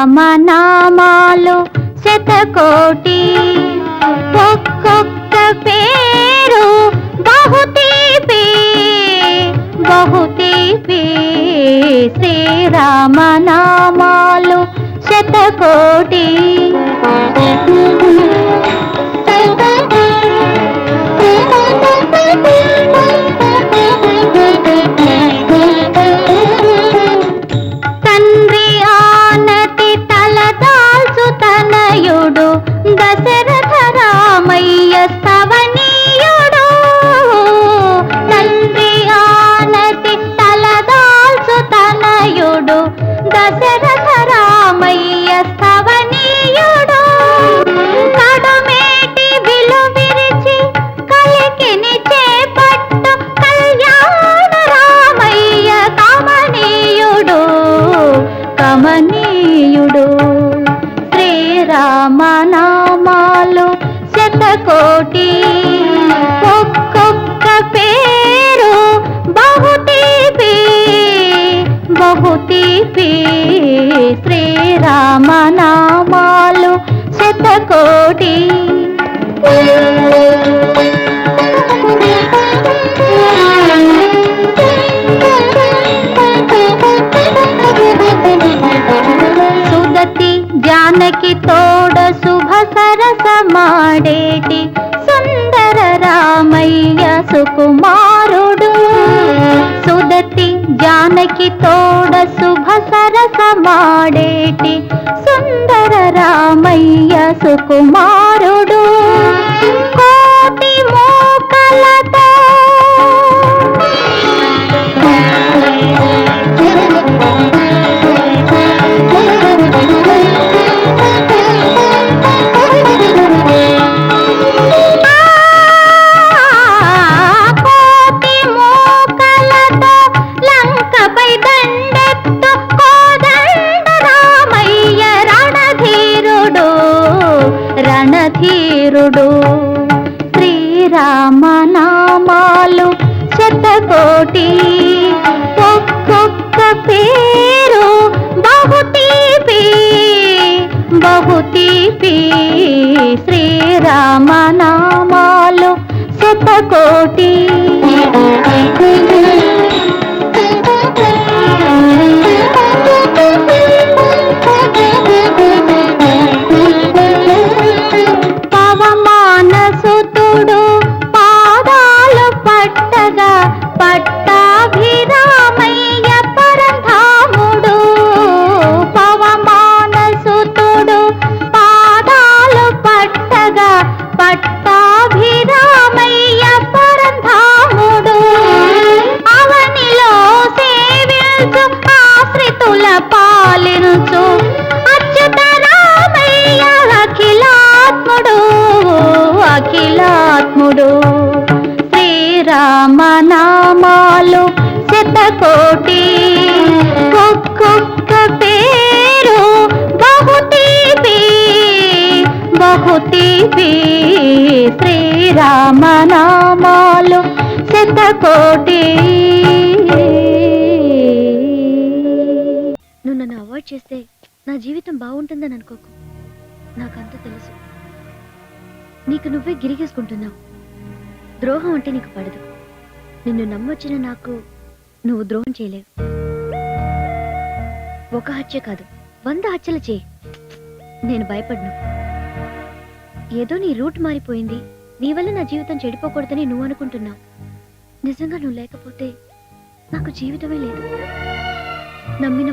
శ్రీరామనామాలు శతకోటి ఒక్కొక్క పేరు బహుతీపి బహుతీపి శ్రీరామనామాలు శతకోటి తండ్రి ఆనతి తలదాల్చు తనయుడు దశరథ రామయ్య స్తవనీయుడు తండ్రి ఆనతి తలదాల్చు తనయుడు దశరథ రామయ్య స్తవనీయుడు కడుమేటి విలు విరిచి కలికిని చేపట్టు కళ్యాణ రామయ్య కమనీయుడు కమనీయుడు శ్రీరామనామాలు శతకోటి ఒక్కొక్క పేరు బహుతీపి బహుతీపి శ్రీరామనామాలు శతకోటి సుదతి జానకి తోడ శుభ సరస మాడేటి సుందర రామయ్య సుకుమారుడు సుదతి జానకి తోడ శుభ సరస మాడేటి సుందర రామయ్య సుకుమారుడు కోటి మోకలతో లంకపై దండెత్తు కోదండ రామయ్య రణధీరుడు రణధీరుడు శ్రీరామనామాలు శతకోటి ఒక్కొక్క పేరు బహుతీపి బహుతీపి శ్రీరామనామాలు శతకోటి పవమానసుతుడు పాదాలు పట్టగా పట్టాభిరామయ్య పరంధాముడు పవమానసుతుడు పాదాలు పట్టగా పట్టాభిరామయ్య పరంధాముడు అవనిలో సేవించు ఆశ్రితుల పాలించు అచ్యుత రామయ్య అఖిలాత్ముడు అఖిలాత్ముడు శ్రీరామనామాలు శతకోటి ఒక్కొక్క పేరు బహుతీపి బహుతీపి శ్రీరామనామాలు శతకోటి. నువ్వు నన్ను అవాయిడ్ చేస్తే నా జీవితం బాగుంటుందని అనుకోకు. నాకంత తెలుసు. నీకు నువ్వే గిరిగేసుకుంటున్నావు. ద్రోహం అంటే నీకు పడదు. నిన్ను నమ్మొచ్చిన నాకు నువ్వు ద్రోహం చేయలేవు. ఒక హత్య కాదు 100 హత్యలు చేయి, నేను భయపడ్ను. ఏదో నీ రూట్ మారిపోయింది, నీ వల్ల నా జీవితం చెడిపోకూడదని నువ్వు అనుకుంటున్నావు. నిజంగా నువ్వు లేకపోతే నాకు జీవితమే లేదు. నమ్మిన